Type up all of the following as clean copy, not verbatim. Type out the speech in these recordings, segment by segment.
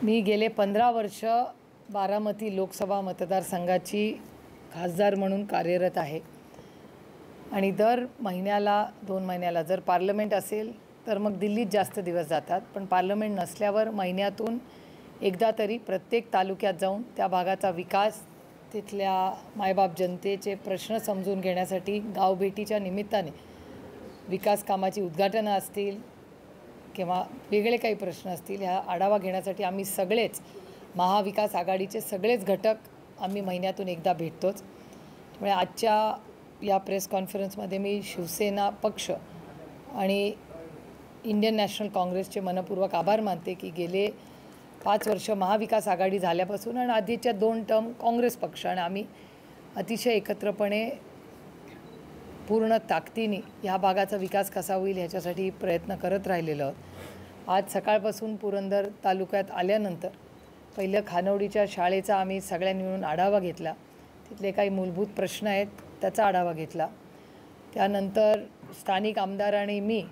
मी गेले 15 वर्ष बारामती लोकसभा मतदारसंघाची खासदार म्हणून कार्यरत आहे आणि दर महिन्याला 2 महिन्याला जर पार्लमेंट असेल तर मग दिल्लीत जास्त दिवस जातात, पण पार्लमेंट नसल्यावर महिन्यातून एकदा तरी प्रत्येक तालुक्यात जाऊन त्या भागाचा विकास, तिथल्या मायबाप जनतेचे प्रश्न समजून घेण्यासाठी गावभेटीच्या निमित्ताने विकास कामाची उद्घाटनं असतील किंवा वेगळे काही प्रश्न असतील ह्या आढावा घेण्यासाठी आम्ही सगळेच महाविकास आघाडीचे सगळेच घटक आम्ही महिन्यातून एकदा भेटतोच। त्यामुळे आजच्या या प्रेस कॉन्फरन्समध्ये मी शिवसेना पक्ष आणि इंडियन नॅशनल काँग्रेसचे मनपूर्वक आभार मानते की गेले 5 वर्ष महाविकास आघाडी झाल्यापासून आणि आधीच्या 2 टर्म काँग्रेस पक्ष आणि आम्ही अतिशय एकत्रपणे पूर्ण ताकदीने ह्या भागाचा विकास कसा होईल ह्याच्यासाठी प्रयत्न करत राहिलेलो आहोत। आज सकाळपासून पुरंदर तालुक्यात आल्यानंतर पहिलं खानवडीच्या शाळेचा आम्ही सगळ्यांनी मिळून आढावा घेतला, तिथले काही मूलभूत प्रश्न आहेत त्याचा आढावा घेतला। त्यानंतर स्थानिक आमदार आणि मी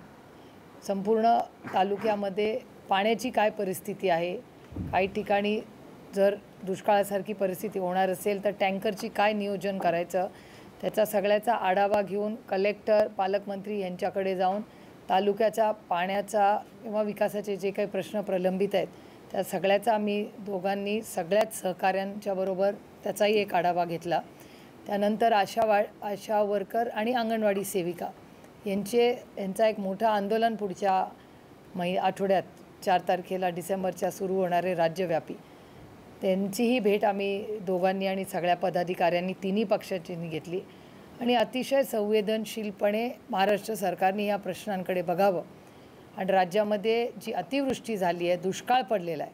संपूर्ण तालुक्यामध्ये पाण्याची काय परिस्थिती आहे, काही ठिकाणी जर दुष्काळासारखी परिस्थिती होणार असेल तर टँकरची काय नियोजन करायचं त्याचा सगळ्याचा आढावा घेऊन कलेक्टर, पालकमंत्री यांच्याकडे जाऊन तालुक्याचा पाण्याचा किंवा विकासाचे जे काही प्रश्न प्रलंबित आहेत त्या सगळ्याचा आम्ही दोघांनी सगळ्याच सहकाऱ्यांच्या बरोबर त्याचाही एक आढावा घेतला। त्यानंतर आशा वर्कर आणि अंगणवाडी सेविका यांचा एक मोठं आंदोलन पुढच्या आठवड्यात 4 तारखेला डिसेंबरच्या सुरू होणारे राज्यव्यापी, त्यांचीही भेट आम्ही दोघांनी आणि सगळ्या पदाधिकाऱ्यांनी तिन्ही पक्षांची घेतली आणि अतिशय संवेदनशीलपणे महाराष्ट्र सरकारने या प्रश्नांकडे बघावं आणि राज्यामध्ये जी अतिवृष्टी झाली आहे, दुष्काळ पडलेला आहे,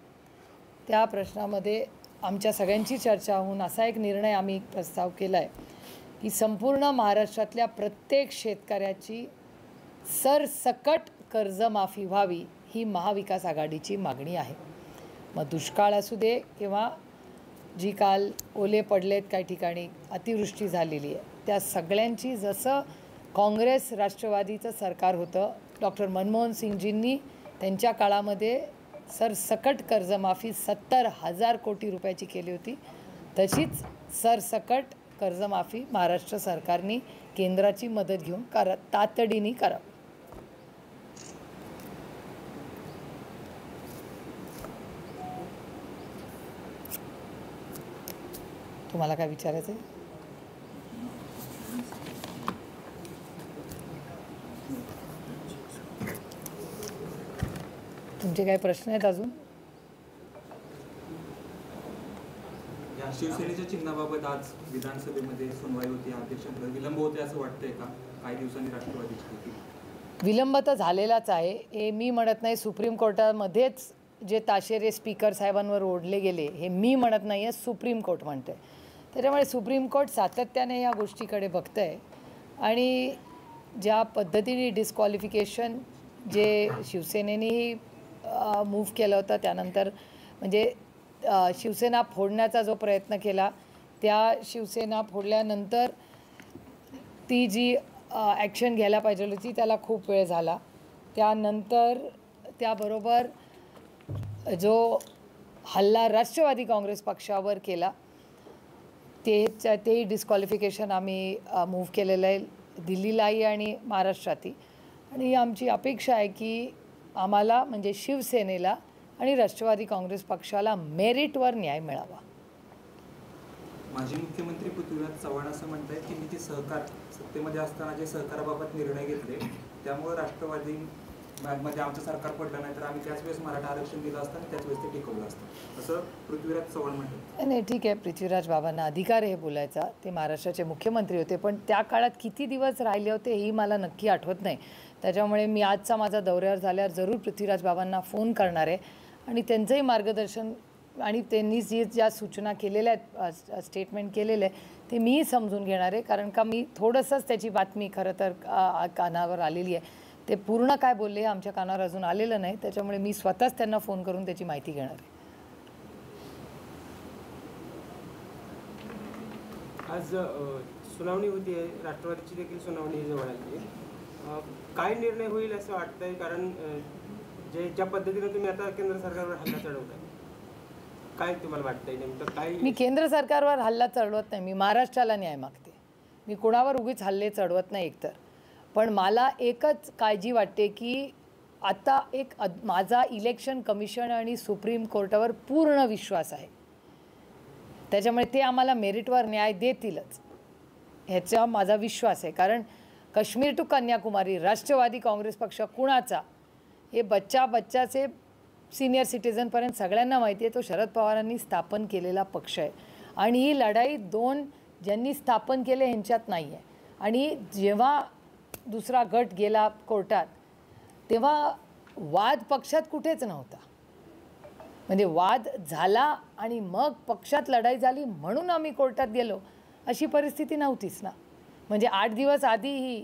त्या प्रश्नामध्ये आमच्या सगळ्यांची चर्चा होऊन असा एक निर्णय आम्ही प्रस्ताव केला आहे की संपूर्ण महाराष्ट्रातल्या प्रत्येक शेतकऱ्याची सरसकट कर्जमाफी व्हावी ही महाविकास आघाडीची मागणी आहे। मग दुष्काळ असू दे किंवा जी काल ओले पडलेत काही ठिकाणी अतिवृष्टी झालेली आहे, त्या सगळ्यांची जसं काँग्रेस राष्ट्रवादीचं सरकार होतं, डॉक्टर मनमोहन सिंगजींनी त्यांच्या काळामध्ये सरसकट कर्जमाफी 70,000 कोटी रुपयाची केली होती, तशीच सरसकट कर्जमाफी महाराष्ट्र सरकारने केंद्राची मदत घेऊन तातडीने करावी। तुम्हाला काय विचारायचं आहे? तुमचे काही प्रश्न आहेत अजून? या शिवसेनेच्या चिन्हाबाबत आज विधानसभेमध्ये सुनवाई होती, अध्यक्षांकडे विलंब होते असं वाटतंय का? काही दिवसांनी राष्ट्रवादीची विलंब तर झालेलाच आहे, हे मी म्हणत नाही। सुप्रीम कोर्टामध्येच जे ताशेरे स्पीकर साहेबांवर ओढले गेले हे मी म्हणत नाही आहे, सुप्रीम कोर्ट म्हणते। त्याच्यामुळे सुप्रीम कोर्ट सातत्याने या गोष्टीकडे बघतं आहे आणि ज्या पद्धतीने डिस्क्वालिफिकेशन जे शिवसेनेनेही मूव्ह केलं होतं, त्यानंतर म्हणजे शिवसेना फोडण्याचा जो प्रयत्न केला, त्या शिवसेना फोडल्यानंतर ती जी ॲक्शन घ्यायला पाहिजे होती त्याला खूप वेळ झाला। त्यानंतर त्याबरोबर जो हल्ला राष्ट्रवादी काँग्रेस पक्षावर केला तेही डिस्क्वालिफिकेशन आम्ही मूव्ह केलेलं आहे दिल्लीलाही आणि महाराष्ट्रातही, आणि आमची अपेक्षा आहे की आम्हाला म्हणजे शिवसेनेला आणि राष्ट्रवादी काँग्रेस पक्षाला मेरिटवर न्याय मिळावा। माजी मुख्यमंत्री पृथ्वीराज चव्हाण असं म्हणतात की मी ते सहकार सत्तेमध्ये असताना जे सहकाराबाबत निर्णय घेतले त्यामुळे राष्ट्रवादी मध्ये आमचं सरकार पडलं नाही तर आम्ही त्याच वेळेस मराठा आरक्षण दिलं असतं आणि त्याच वेळेस ते टिकवलं असतं असं पृथ्वीराज चव्हाण म्हणतात। नाही, ठीक आहे, पृथ्वीराज बाबांना अधिकार आहे बोलायचा, ते महाराष्ट्राचे मुख्यमंत्री होते, पण त्या काळात किती दिवस राहिले होते हेही मला नक्की आठवत नाही। त्याच्यामुळे मी आजचा माझा दौऱ्यावर झाल्यावर जरूर पृथ्वीराज बाबांना फोन करणार आहे आणि त्यांचंही मार्गदर्शन आणि त्यांनी ज्या सूचना केलेल्या आहेत, स्टेटमेंट केलेलं आहे ते मीही समजून घेणार आहे, कारण का मी थोडंसंच त्याची बातमी खरं तर कानावर आलेली आहे, ते पूर्ण काय बोलले आमच्या कानावर अजून आलेलं नाही, त्याच्यामुळे मी स्वतःच त्यांना फोन करून त्याची माहिती घेणार आहे। आज सुनावणी होती आहे, राष्ट्रवादीची देखील सुनावणी जवळ आली आहे, काय निर्णय होईल असं वाटतंय? कारण ज्या पद्धतीने तुम्ही आता केंद्र सरकारवर हल्ला चढवताय काय तुम्हाला वाटतंय नेमकं काय? मी केंद्र सरकारवर हल्ला चढवत नाही, मी महाराष्ट्राला न्याय मागते. मी कोणावर उगीच हल्ले चढवत नाही एकतर. पण मला एकच काळजी वाटते की आता माझा इलेक्शन कमिशन आणि सुप्रीम कोर्टावर पूर्ण विश्वास आहे. त्याच्यामुळे ते आम्हाला मेरिटवर न्याय देतीलच ह्याचा माझा विश्वास आहे. कारण काश्मीर टू कन्याकुमारी राष्ट्रवादी काँग्रेस पक्ष कुणाचा हे बच्चाचे सिनियर सिटीजनपर्यंत सगळ्यांना माहिती आहे. तो शरद पवारांनी स्थापन केलेला पक्ष आहे आणि ही लढाई दोन ज्यांनी स्थापन केले ह्यांच्यात नाही आहे. आणि जेव्हा दुसरा गट गेला कोर्टात तेव्हा वाद पक्षात कुठेच नव्हता. म्हणजे वाद झाला आणि मग पक्षात लढाई झाली म्हणून आम्ही कोर्टात गेलो अशी परिस्थिती नव्हतीच ना. म्हणजे 8 दिवस आधीही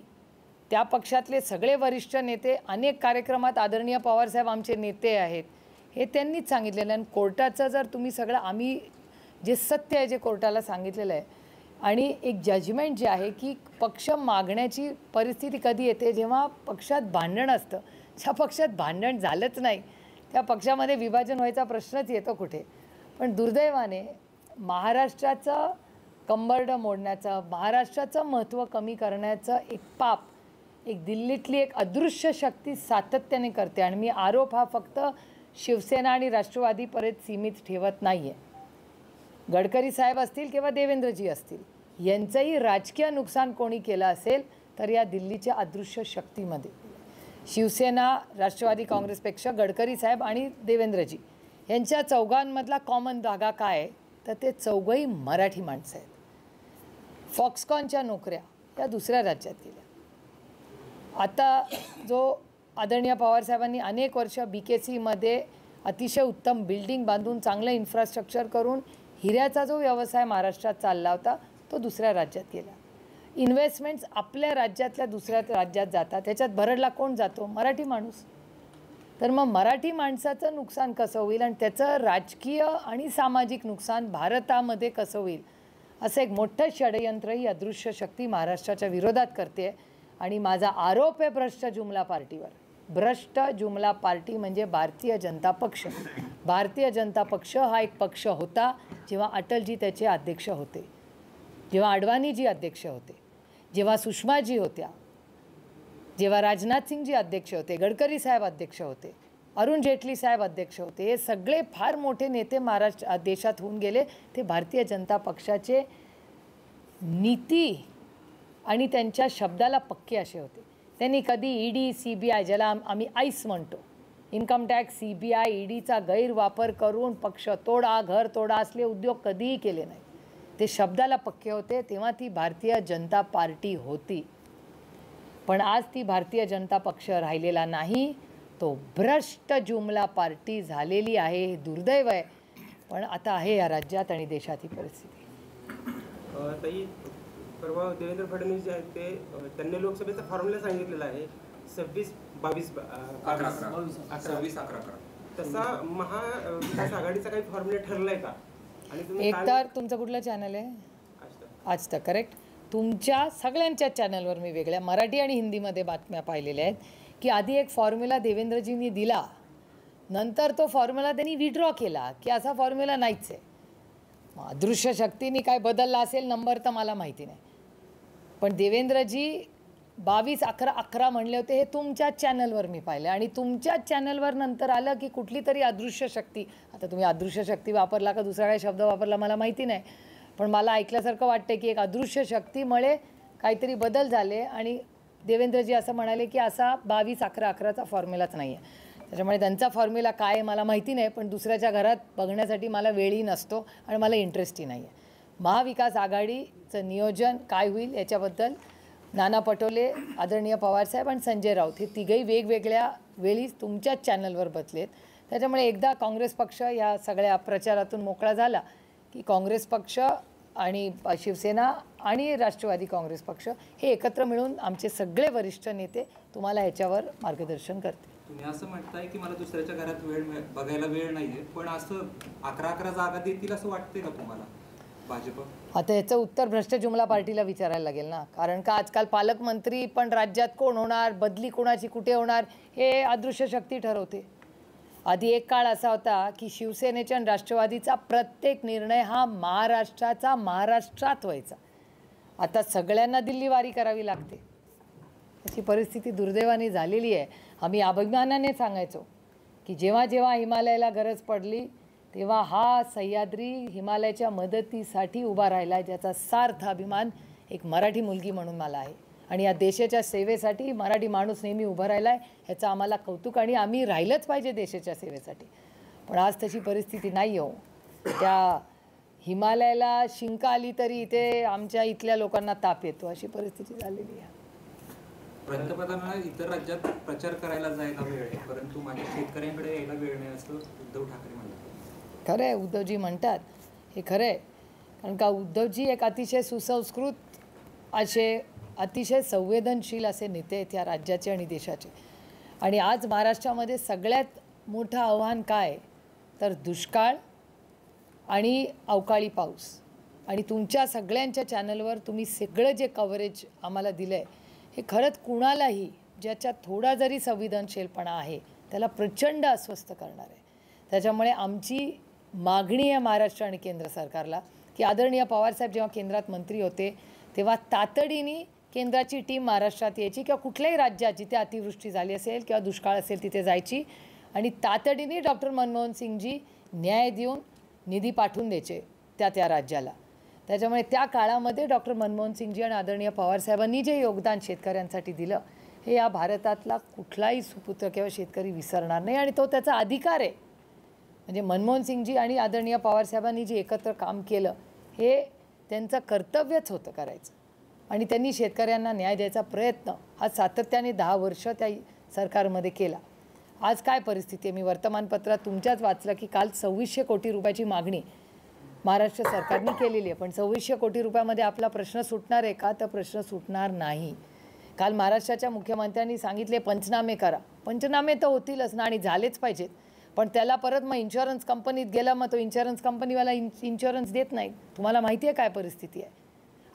त्या पक्षातले सगळे वरिष्ठ नेते अनेक कार्यक्रमात आदरणीय पवारसाहेब आमचे नेते आहेत हे त्यांनीच सांगितलेलं आहे. आणि कोर्टाचं जर तुम्ही सगळं आम्ही जे सत्य आहे जे कोर्टाला सांगितलेलं आहे आणि एक जजमेंट जे आहे की पक्ष मागण्याची परिस्थिती कधी येते जेव्हा पक्षात भांडण असतं. ज्या पक्षात भांडण झालंच नाही त्या पक्षामध्ये विभाजन व्हायचा प्रश्नच येतो कुठे. पण दुर्दैवाने महाराष्ट्राचं कंबरडं मोडण्याचं महाराष्ट्राचं महत्त्व कमी करण्याचं एक पाप एक दिल्लीतली एक अदृश्य शक्ती सातत्याने करते. आणि मी आरोप हा फक्त शिवसेना आणि राष्ट्रवादीपर्यंत सीमित ठेवत नाही आहे. गडकरी साहेब असतील किंवा देवेंद्रजी असतील यांचंही राजकीय नुकसान कोणी केलं असेल तर या दिल्लीच्या अदृश्य शक्तीमध्ये शिवसेना राष्ट्रवादी काँग्रेसपेक्षा गडकरी साहेब आणि देवेंद्रजी यांच्या चौघांमधला कॉमन धागा काय आहे तर ते चौघही मराठी माणसं आहेत. फॉक्सकॉनच्या नोकऱ्या या दुसऱ्या राज्यात गेल्या. आता जो आदरणीय पवारसाहेबांनी अनेक वर्ष BKCमध्ये अतिशय उत्तम बिल्डिंग बांधून चांगलं इन्फ्रास्ट्रक्चर करून हिऱ्याचा जो व्यवसाय महाराष्ट्रात चालला होता तो दुसऱ्या राज्यात गेला. इन्व्हेस्टमेंट्स आपल्या राज्यातल्या दुसऱ्या राज्यात जातात. त्याच्यात भरडला कोण जातो? मराठी माणूस. तर मग मराठी माणसाचं नुकसान कसं होईल आणि त्याचं राजकीय आणि सामाजिक नुकसान भारतामध्ये कसं होईल असं एक मोठं षडयंत्र ही अदृश्य शक्ती महाराष्ट्राच्या विरोधात करते. आणि माझा आरोप आहे भ्रष्ट जुमला पार्टीवर. भ्रष्ट जुमला पार्टी म्हणजे भारतीय जनता पक्ष. भारतीय जनता पक्ष हा एक पक्ष होता जेव्हा अटलजी त्याचे अध्यक्ष होते, जेव्हा अडवाणीजी अध्यक्ष होते, जेव्हा सुषमाजी होत्या, जेव्हा राजनाथ सिंगजी अध्यक्ष होते, गडकरी साहेब अध्यक्ष होते, अरुण जेटली साहेब अध्यक्ष होते. हे सगळे फार मोठे नेते महाराष्ट्र देशात होऊन गेले. ते भारतीय जनता पक्षाचे नीती आणि त्यांच्या शब्दाला पक्के असे होते. त्यांनी कधी ED CBI ज्याला आम्ही आईस म्हणतो इन्कम टॅक्स CBI EDचा गैरवापर करून पक्ष तोडा घर तोडा असले उद्योग कधीही केले नाही. ते शब्दाला पक्के होते. तेव्हा ती भारतीय जनता पार्टी होती. पण आज ती भारतीय जनता पक्ष राहिलेला नाही. तो भ्रष्ट जुमला पार्टी झालेली आहे. हे दुर्दैव आहे पण आता आहे या राज्यात आणि देशात ही परिस्थिती. ताई परवा देवेंद्र फडणवीस जे आहेत ते त्यांनी लोकसभेचा फॉर्म्युला सांगितलेला आहे 26-22-11. तसा महाविकास आघाडीचा काही फॉर्म्युला ठरलाय का? आणि तुम्ही एक तर तुमचं कुठलं चॅनल आहे? आज तक. करेक्ट. तुमच्या सगळ्यांच्या चॅनलवर मी वेगळ्या मराठी आणि हिंदीमध्ये बातम्या पाहिलेल्या आहेत की आधी एक फॉर्म्युला देवेंद्रजींनी दिला नंतर तो फॉर्म्युला त्यांनी विड्रॉ केला की असा फॉर्म्युला नाहीच आहे. अदृश्य शक्तीने काय बदलला असेल नंबर तर मला माहिती नाही. पण देवेंद्रजी 22-11-11 म्हणले होते हे तुमच्या चॅनलवर मी पाहिलं आणि तुमच्याच चॅनलवर नंतर आलं की कुठली तरी अदृश्य शक्ती. आता तुम्ही अदृश्य शक्ती वापरला का दुसरा काही शब्द वापरला मला माहिती नाही पण मला ऐकल्यासारखं वाटतं की एक अदृश्य शक्तीमुळे काहीतरी बदल झाले आणि देवेंद्रजी असं म्हणाले की असा 22-11-11चा फॉर्म्युलाच नाही आहे. त्याच्यामुळे त्यांचा फॉर्म्युला काय आहे मला माहिती नाही पण दुसऱ्याच्या घरात बघण्यासाठी मला वेळही नसतो आणि मला इंटरेस्टही नाही आहे. महाविकास आघाडीचं नियोजन काय होईल याच्याबद्दल नाना पटोले आदरणीय पवारसाहेब आणि संजय राऊत हे तिघही वेगवेगळ्या वेळी तुमच्याच चॅनलवर बसलेत. त्याच्यामुळे एकदा काँग्रेस पक्ष या सगळ्या प्रचारातून मोकळा झाला की काँग्रेस पक्ष आणि शिवसेना आणि राष्ट्रवादी काँग्रेस पक्ष हे एकत्र मिळून आमचे सगळे वरिष्ठ नेते तुम्हाला ह्याच्यावर मार्गदर्शन करतील. तुम्ही असं म्हणताय की मला दुसऱ्याच्या घरात बघायला वेळ नाहीये पण असं 11-11 जागा देतील असं वाटतंय का तुम्हाला भाजप? आता याचं उत्तर भ्रष्ट जुमला पार्टीला विचारायला लागेल ना. कारण का आजकाल पालकमंत्री पण राज्यात कोण होणार बदली कोणाची कुठे होणार हे अदृश्य शक्ती ठरवते. आधी एक काळ असा होता की शिवसेनेच्या आणि राष्ट्रवादीचा प्रत्येक निर्णय हा महाराष्ट्रात व्हायचा. आता सगळ्यांना दिल्लीवारी करावी लागते. अशी परिस्थिती दुर्दैवाने झालेली आहे. आम्ही अभिमानाने सांगायचो की जेव्हा जेव्हा हिमालयाला गरज पडली तेव्हा हा सह्याद्री हिमालयाच्या मदतीसाठी उभा राहिला, ज्याचा सार्थ अभिमान एक मराठी मुलगी म्हणून मला आहे. आणि या देशाच्या सेवेसाठी मराठी माणूस नेहमी उभा राहिला आहे, ह्याचं आम्हाला कौतुक. आणि आम्ही राहिलंच पाहिजे देशाच्या सेवेसाठी. पण आज तशी परिस्थिती नाही हो. त्या हिमालयाला शिंका आली तरी इथे आमच्या इथल्या लोकांना ताप येतो, अशी परिस्थिती झालेली आहे. पंतप्रधानांना इतर राज्यात प्रचार करायला जायला वेळ आहे, परंतु माझ्या शेतकऱ्यांकडे यायला वेळ नाही, असं उद्धव ठाकरे म्हणतात. खरं आहे, उद्धवजी म्हणतात हे खरं आहे. कारण का उद्धवजी एक अतिशय सुसंस्कृत असे अतिशय संवेदनशील असे नेते आहेत या राज्याचे आणि देशाचे. आणि आज महाराष्ट्रामध्ये सगळ्यात मोठं आव्हान काय तर दुष्काळ आणि अवकाळी पाऊस. आणि तुमच्या सगळ्यांच्या चॅनलवर तुम्ही सगळं जे कव्हरेज आम्हाला दिलं आहे हे खरंच कुणालाही ज्याच्यात थोडा जरी संवेदनशीलपणा आहे त्याला प्रचंड अस्वस्थ करणार आहे. त्याच्यामुळे आमची मागणी आहे महाराष्ट्र आणि केंद्र सरकारला की आदरणीय पवारसाहेब जेव्हा केंद्रात मंत्री होते तेव्हा तातडीने केंद्राची टीम महाराष्ट्रात यायची किंवा कुठल्याही राज्यात जिथे अतिवृष्टी झाली असेल किंवा दुष्काळ असेल तिथे जायची आणि तातडीने डॉक्टर मनमोहन सिंगजी न्याय देऊन निधी पाठवून द्यायचे त्या राज्याला. त्याच्यामुळे त्या काळामध्ये डॉक्टर मनमोहन सिंगजी आणि आदरणीय पवारसाहेबांनी जे योगदान शेतकऱ्यांसाठी दिलं हे या भारतातला कुठलाही सुपुत्र किंवा शेतकरी विसरणार नाही. आणि तो त्याचा अधिकार आहे. म्हणजे मनमोहन सिंगजी आणि आदरणीय पवारसाहेबांनी जे एकत्र काम केलं हे त्यांचं कर्तव्यच होतं करायचं. आणि त्यांनी शेतकऱ्यांना न्याय द्यायचा प्रयत्न हा सातत्याने 10 वर्ष त्या सरकारमध्ये केला. आज काय परिस्थिती आहे, मी वर्तमानपत्रात तुमच्याच वाचलं की काल 2600 कोटी रुपयाची मागणी महाराष्ट्र सरकारने केलेली आहे. पण 2600 कोटी रुपयामध्ये आपला प्रश्न सुटणार आहे का तर प्रश्न सुटणार नाही. काल महाराष्ट्राच्या मुख्यमंत्र्यांनी सांगितले पंचनामे करा. पंचनामे तर होतीलच ना आणि झालेच पाहिजेत. पण त्याला परत मग इन्शुरन्स कंपनीत गेला, मग तो इन्शुरन्स कंपनीवाला इन्शुरन्स देत नाही. तुम्हाला माहिती आहे काय परिस्थिती आहे.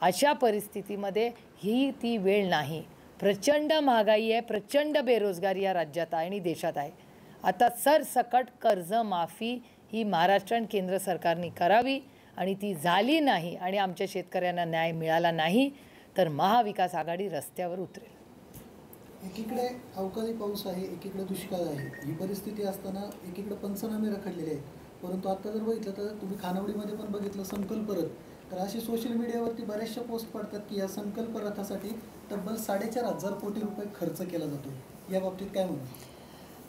अशा परिस्थितीमध्ये ही ती वेळ नाही. प्रचंड महागाई आहे, प्रचंड बेरोजगारी या राज्यात आहे आणि देशात आहे. आता सरसकट कर्जमाफी ही महाराष्ट्र आणि केंद्र सरकारने करावी आणि ती झाली नाही आणि आमच्या शेतकऱ्यांना न्याय मिळाला नाही तर महाविकास आघाडी रस्त्यावर उतरेल. एकीकडे अवकाळी पाऊस आहे, एकीकडे दुष्काळ आहे. ही परिस्थिती असताना एकीकडे पंचनामे रखडलेले आहेत. परंतु आता जर बघितलं तर तुम्ही खानावळीमध्ये पण बघितलं संकल्प रथ, तर अशी सोशल मीडियावरती बऱ्याचशा पोस्ट पडतात की या संकल्प रथासाठी तब्बल 4,500 कोटी रुपये खर्च केला जातो. या बाबतीत काय म्हणू?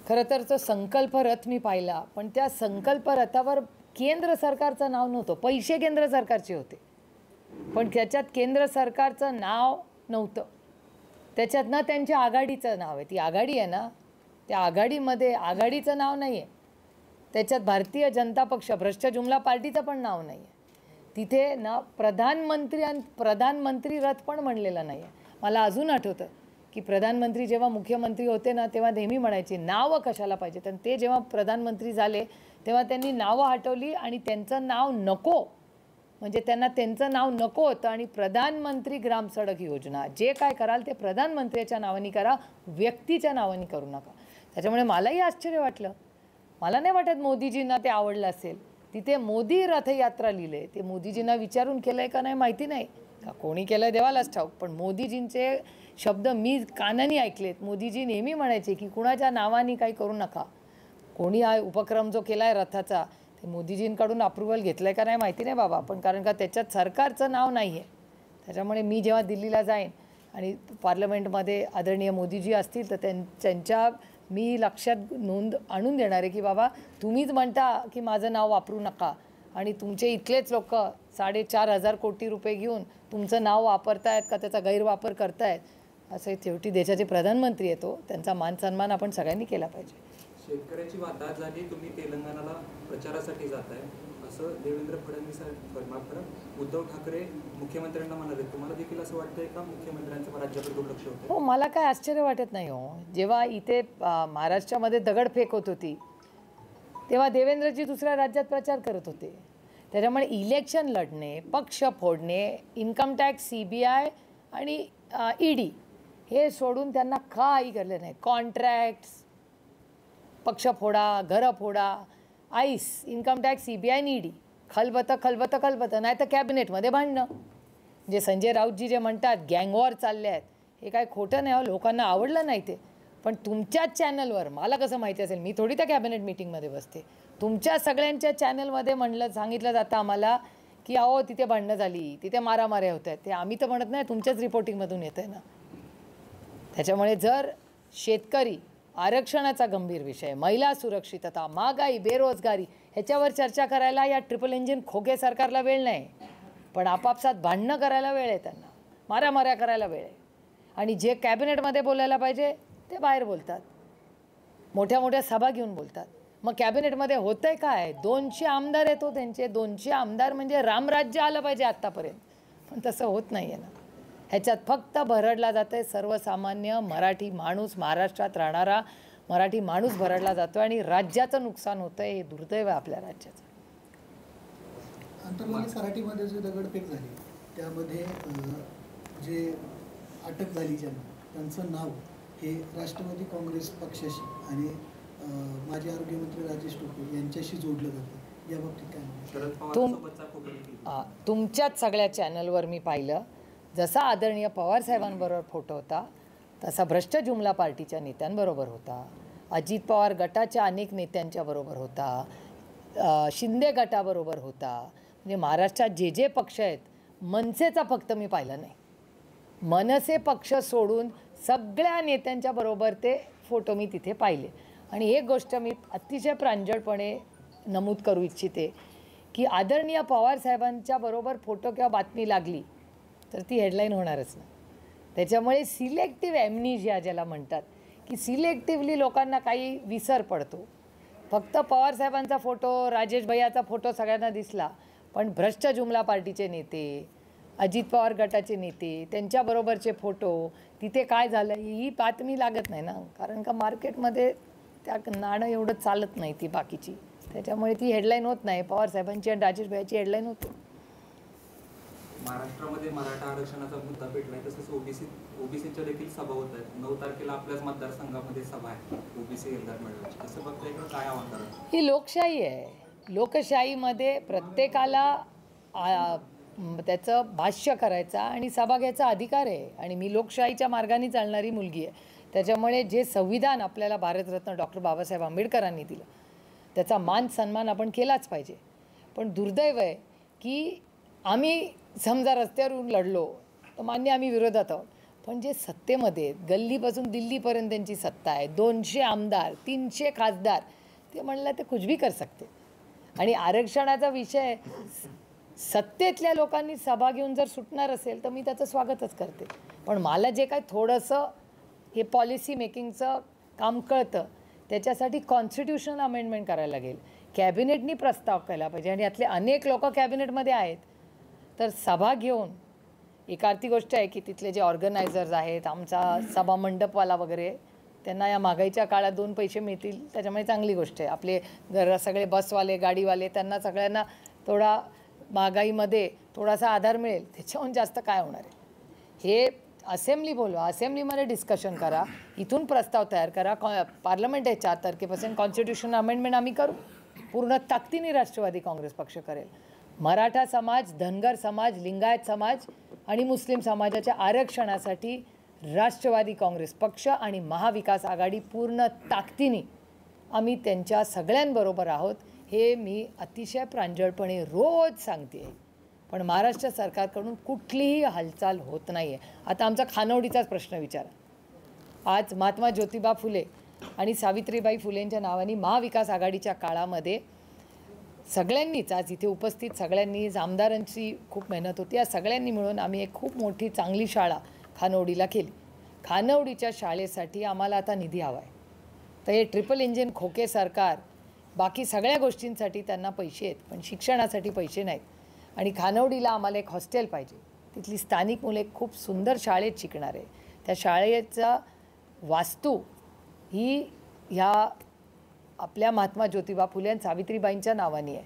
खरं तर तो संकल्प रथ मी पाहिला, पण त्या संकल्प रथावर केंद्र सरकारचं नाव नव्हतं. पैसे केंद्र सरकारचे होते पण त्याच्यात केंद्र सरकारचं नाव नव्हतं. त्याच्यात ना त्यांच्या आघाडीचं नाव आहे. ती आघाडी आहे ना, त्या आघाडीमध्ये आघाडीचं नाव नाही आहे. त्याच्यात भारतीय जनता पक्ष भ्रष्ट जुमला पार्टीचं पण नाव नाही आहे. तिथे ना प्रधानमंत्री रथ पण म्हणलेलं नाही आहे. मला अजून आठवतं की प्रधानमंत्री जेव्हा मुख्यमंत्री होते ना तेव्हा नेहमी म्हणायचे नावं कशाला पाहिजेत. आणि ते जेव्हा प्रधानमंत्री झाले तेव्हा त्यांनी नावं हटवली आणि त्यांचं नाव नको, म्हणजे त्यांना त्यांचं नाव नको होतं. आणि प्रधानमंत्री ग्राम सडक योजना जे काय कराल ते प्रधानमंत्र्याच्या नावाने करा, व्यक्तीच्या नावाने करू नका. त्याच्यामुळे मलाही आश्चर्य वाटलं. मला नाही वाटत मोदीजींना ते आवडलं असेल. तिथे मोदी रथयात्रा लिहिले, ते मोदीजींना विचारून केलं आहे का नाही माहिती नाही, का कोणी केलं आहे देवालाच ठाऊक. पण मोदीजींचे शब्द मी कानाने ऐकलेत. मोदीजी नेहमी म्हणायचे की कुणाच्या नावाने काही करू नका. कोणी हा उपक्रम जो केला आहे रथाचा ते मोदीजींकडून अप्रुव्हल घेतलं आहे का नाही माहिती नाही बाबा, पण कारण का त्याच्यात सरकारचं नाव नाही आहे. त्याच्यामुळे मी जेव्हा दिल्लीला जाईन आणि पार्लमेंटमध्ये आदरणीय मोदीजी असतील तर त्यांच्या मी लक्षात नोंद आणून देणार आहे की बाबा तुम्हीच म्हणता की माझं नाव वापरू नका आणि तुमचे इथलेच लोक 4,500 कोटी रुपये घेऊन तुमचं नाव वापरतायत का त्याचा गैरवापर करतायत. असं शेवटी देशाचे प्रधानमंत्री येतो, त्यांचा मान सन्मान आपण सगळ्यांनी केला पाहिजे. शेतकऱ्याची वाताहत झाली, तुम्ही तेलंगणाला प्रचारासाठी जाताय असं देवेंद्र फडणवीस उद्धव ठाकरे मुख्यमंत्र्यांना म्हणाले. तुम्हाला देखील असं वाटतंय का मुख्यमंत्र्यांचं राज्याकडे दुर्लक्ष होतं? हो, मला काय आश्चर्य वाटत नाही हो. जेव्हा इथे महाराष्ट्रामध्ये दगडफेक होत होती तेव्हा देवेंद्रजी दुसऱ्या राज्यात प्रचार करत होते. त्याच्यामुळे इलेक्शन लढणे, पक्ष फोडणे, इन्कम टॅक्स, CBI आणि ED हे सोडून त्यांना काही करले नाही. कॉन्ट्रॅक्ट्स पक्ष फोडा, घरं फोडा, ice, income tax, CBI, ED, खलबतं नाही तर कॅबिनेटमध्ये भांडणं. जे संजय राऊतजी जे म्हणतात गँगवॉर चालले आहेत, हे काय खोटं नाही हो, लोकांना आवडलं नाही ते. पण तुमच्याच चॅनलवर मला कसं माहिती असेल, मी थोडी त्या कॅबिनेट मिटिंगमध्ये बसते. तुमच्या सगळ्यांच्या चॅनलमध्ये सांगितलं जातं आम्हाला की अहो तिथे भांडणं झाली, तिथे मारामाऱ्या होत आहेत. ते आम्ही तर म्हणत नाही, तुमच्याच रिपोर्टिंगमधून येतं आहे ना. त्याच्यामुळे जर शेतकरी, आरक्षणाचा गंभीर विषय, महिला सुरक्षितता, महागाई, बेरोजगारी ह्याच्यावर चर्चा करायला या ट्रिपल इंजिन खोके सरकारला वेळ नाही. पण आपापसात भांडणं करायला वेळ आहे, त्यांना मारामाऱ्या करायला वेळ आहे. आणि जे कॅबिनेटमध्ये बोलायला पाहिजे ते बाहेर बोलतात, मोठ्या मोठ्या सभा घेऊन बोलतात. मग कॅबिनेटमध्ये होतं आहे काय? 200 आमदार येतो त्यांचे. 200 आमदार म्हणजे रामराज्य आलं पाहिजे आत्तापर्यंत, पण तसं होत नाही आहे ना. ह्याच्यात फक्त भरडला जातं आहे सर्वसामान्य मराठी माणूस, महाराष्ट्रात राहणारा मराठी माणूस भरडला जातो आणि राज्याचं नुकसान होतं आहे. हे दुर्दैव आहे आपल्या राज्याचं. आंतरवाली सराटीमध्ये जो दगडफेक झाली त्यामध्ये जे अटक झाली ज्यांना, त्यांचं नाव हे राष्ट्रवादी काँग्रेस पक्षाशी आणि माजी आरोग्यमंत्री राजेश टोपे यांच्याशी जोडलं जातं. या बाबतीत काय म्हणतात? शरद पवारांसोबतचा फोटो तुमच्याच सगळ्या चॅनलवर मी पाहिलं, जसा आदरणीय पवारसाहेबांबरोबर फोटो होता तसा भ्रष्ट जुमला पार्टीच्या नेत्यांबरोबर होता, अजित पवार गटाच्या अनेक नेत्यांच्या बरोबर होता, शिंदे गटाबरोबर होता. म्हणजे महाराष्ट्रात जे जे पक्ष आहेत, मनसेचा फक्त मी पाहिलं नाही. मनसे पक्ष सोडून सगळ्या नेत्यांच्या बरोबर ते फोटो मी तिथे पाहिले. आणि एक गोष्ट मी अतिशय प्रांजळपणे नमूद करू इच्छिते की आदरणीय पवारसाहेबांच्या बरोबर फोटो किंवा बातमी लागली तर ती हेडलाईन होणारच नाही. त्याच्यामुळे सिलेक्टिव्ह ॲम्निशिया ज्याला म्हणतात, की सिलेक्टिव्हली लोकांना काही विसर पडतो. फक्त पवारसाहेबांचा फोटो, राजेश भैयाचा फोटो सगळ्यांना दिसला, पण भ्रष्ट जुमला पार्टीचे नेते, अजित पवार गटाचे नेते, त्यांच्याबरोबरचे फोटो, तिथे काय झालं ही बातमी लागत नाही ना. कारण का मार्केटमध्ये त्या नाणं एवढं चालत नाही ती बाकीची, त्याच्यामुळे ती हेडलाईन होत नाही. पवारसाहेबांची आणि राजेश भैयाची हेडलाईन होते. महाराष्ट्रामध्ये मराठा आरक्षणाचा मुद्दा पेटलाय, तसंच ओबीसीच्या देखील सभा होत आहेत. 9 तारखेला आपल्याच मतदारसंघामध्ये सभा आहे ओबीसी एल्गार मेळाव्याची. असं बघता इकडं काय आव्हान करा? ही लोकशाही आहे. लोकशाहीमध्ये प्रत्येकाला त्याचं भाष्य करायचा आणि सभा घ्यायचा अधिकार आहे. आणि मी लोकशाहीच्या मार्गाने चालणारी मुलगी आहे. त्याच्यामुळे जे संविधान आपल्याला भारतरत्न डॉक्टर बाबासाहेब आंबेडकरांनी दिलं त्याचा मान सन्मान आपण केलाच पाहिजे. पण दुर्दैव आहे की आम्ही समजा रस्त्यावरून लढलो तर मान्य आम्ही विरोधात आहोत, पण जे सत्तेमध्ये गल्लीपासून दिल्लीपर्यंत त्यांची सत्ता आहे, 200 आमदार, 300 खासदार, ते म्हणलं ते कुछ भी कर सकते. आणि आरक्षणाचा विषय सत्तेतल्या लोकांनी सभा घेऊन जर सुटणार असेल तर मी त्याचं स्वागतच करते. पण मला जे काय थोडंसं हे पॉलिसी मेकिंगचं काम कळतं, त्याच्यासाठी कॉन्स्टिट्यूशनल अमेंडमेंट करायला लागेल. कॅबिनेटनी प्रस्ताव केला पाहिजे आणि यातले अनेक लोक कॅबिनेटमध्ये आहेत. तर सभा घेऊन एक आरती गोष्ट आहे की तिथले जे ऑर्गनायझर्स आहेत, आमचा सभा मंडपवाला वगैरे, त्यांना या महागाईच्या काळात 2 पैसे मिळतील, त्याच्यामुळे चांगली गोष्ट आहे. आपले सगळे बसवाले, गाडीवाले, त्यांना सगळ्यांना थोडा महागाईमध्ये थोडासा आधार मिळेल, त्याच्याहून जास्त काय होणार आहे. हे असेंब्ली बोलवा, असेंब्लीमध्ये डिस्कशन करा, इथून प्रस्ताव तयार करा. पार्लमेंट आहे 4 तारखेपासून, कॉन्स्टिट्यूशन अमेंडमेंट आम्ही करू. पूर्ण ताकदीने राष्ट्रवादी काँग्रेस पक्ष करेल. मराठा समाज, धनगर समाज, लिंगायत समाज आणि मुस्लिम समाजाच्या आरक्षणासाठी राष्ट्रवादी काँग्रेस पक्ष आणि महाविकास आघाडी पूर्ण ताकदीने आम्ही त्यांच्या सगळ्यांबरोबर आहोत. हे मी अतिशय प्रांजळपणे रोज सांगते. पण महाराष्ट्र सरकारकडून कुठलीही हालचाल होत नाही आहे. आता आमचा खानवडीचाच प्रश्न विचारा. आज महात्मा ज्योतिबा फुले आणि सावित्रीबाई फुलेंच्या नावाने महाविकास आघाडीच्या काळामध्ये सगळ्यांनीच, आज इथे उपस्थित सगळ्यांनी, आमदारांची खूप मेहनत होती, या सगळ्यांनी मिळून आम्ही एक खूप मोठी चांगली शाळा खानवडीला केली. खानवडीच्या शाळेसाठी आम्हाला आता निधी हवा आहे. तर हे ट्रिपल इंजिन खोके सरकार बाकी सगळ्या गोष्टींसाठी त्यांना पैसे आहेत, पण शिक्षणासाठी पैसे नाहीत. आणि खानवडीला आम्हाला एक हॉस्टेल पाहिजे. तिथली स्थानिक मुले खूप सुंदर शाळेत शिकणार आहे. त्या शाळेचा वास्तू ही ह्या आपल्या महात्मा ज्योतिबा फुले आणि सावित्रीबाईंच्या नावाने आहे.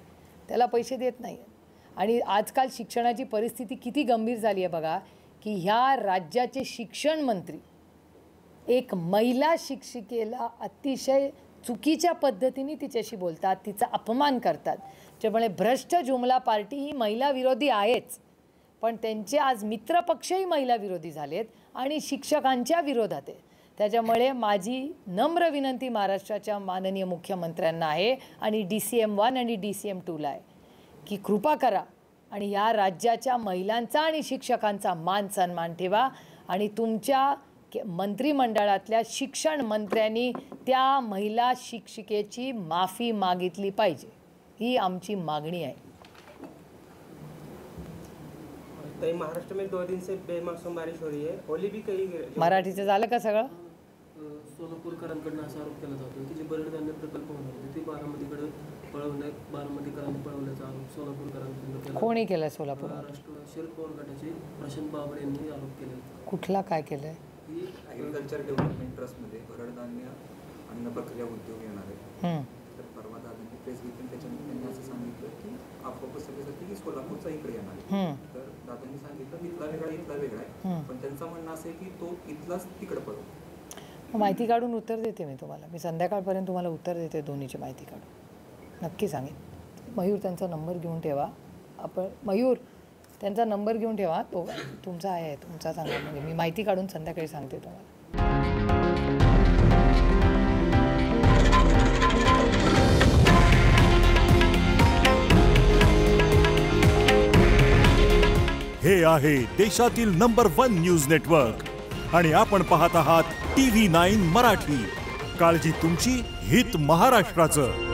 त्याला पैसे देत नाही आहेत. आणि आजकाल शिक्षणाची परिस्थिती किती गंभीर झाली आहे बघा, की ह्या राज्याचे शिक्षण मंत्री एक महिला शिक्षिकेला अतिशय चुकीच्या पद्धतीने तिच्याशी बोलतात, तिचा अपमान करतात. त्यामुळे भ्रष्ट जुमला पार्टी ही महिला विरोधी आहेच, पण त्यांचे आज मित्रपक्षही महिला विरोधी झालेत आणि शिक्षकांच्या विरोधात आहे. त्याच्यामुळे माझी नम्र विनंती महाराष्ट्राच्या माननीय मुख्यमंत्र्यांना आहे आणि DCM-1 आणि DCM-2ला आहे की कृपा करा आणि या राज्याच्या महिलांचा आणि शिक्षकांचा मान सन्मान ठेवा आणि तुमच्या मंत्रिमंडळातल्या शिक्षण मंत्र्यांनी त्या महिला शिक्षिकेची माफी मागितली पाहिजे, ही आमची मागणी आहे. तई महाराष्ट्र में 2 दिन से बेमौसम बारिश हो रही है. ओली भी कई मराठीचं झालं का सगळं? सोलापूरकरांकडून असा आरोप केला जातो की जे बरड धान्य प्रकल्प होणार होते ते बारामतीकडे बारामतीकरांनी पळवल्याचा आरोप सोलापूरकरांकडून केला. कोणी केलं सोलापूर? महाराष्ट्र शरद पवार गटाचे प्रशांत बाबर यांनी आरोप केले. कुठला काय केलंय? की ॲग्रिकल्चर डेव्हलपमेंट ट्रस्टमध्ये भरडधान्य अन्न प्रक्रिया उद्योग येणार आहे. तर परवा दादांनी प्रेस घेतली, त्याच्यामध्ये त्यांनी असं सांगितलं की अफवा पसरल्यासाठी की सोलापूरचा इकडे येणार आहे. तर दादांनी सांगितलं इथला वेगळा इथला वेगळा आहे, पण त्यांचं म्हणणं असं आहे की तो इथलाच तिकडे पडतो. माहिती काढून उत्तर देते मी तुम्हाला. मी संध्याकाळपर्यंत तुम्हाला उत्तर देते दोन्हीची माहिती काढून, नक्की सांगेन. मयूर त्यांचा नंबर घेऊन ठेवा. मयूर त्यांचा नंबर घेऊन ठेवा, तो तुमचा आहे, तुमचा सांगा. म्हणजे मी माहिती काढून संध्याकाळी सांगते तुम्हाला. हे आहे देशातील नंबर 1 न्यूज नेटवर्क आणि आपण पाहत आहात TV9 मराठी. काळजी तुमची, हित महाराष्ट्राचं.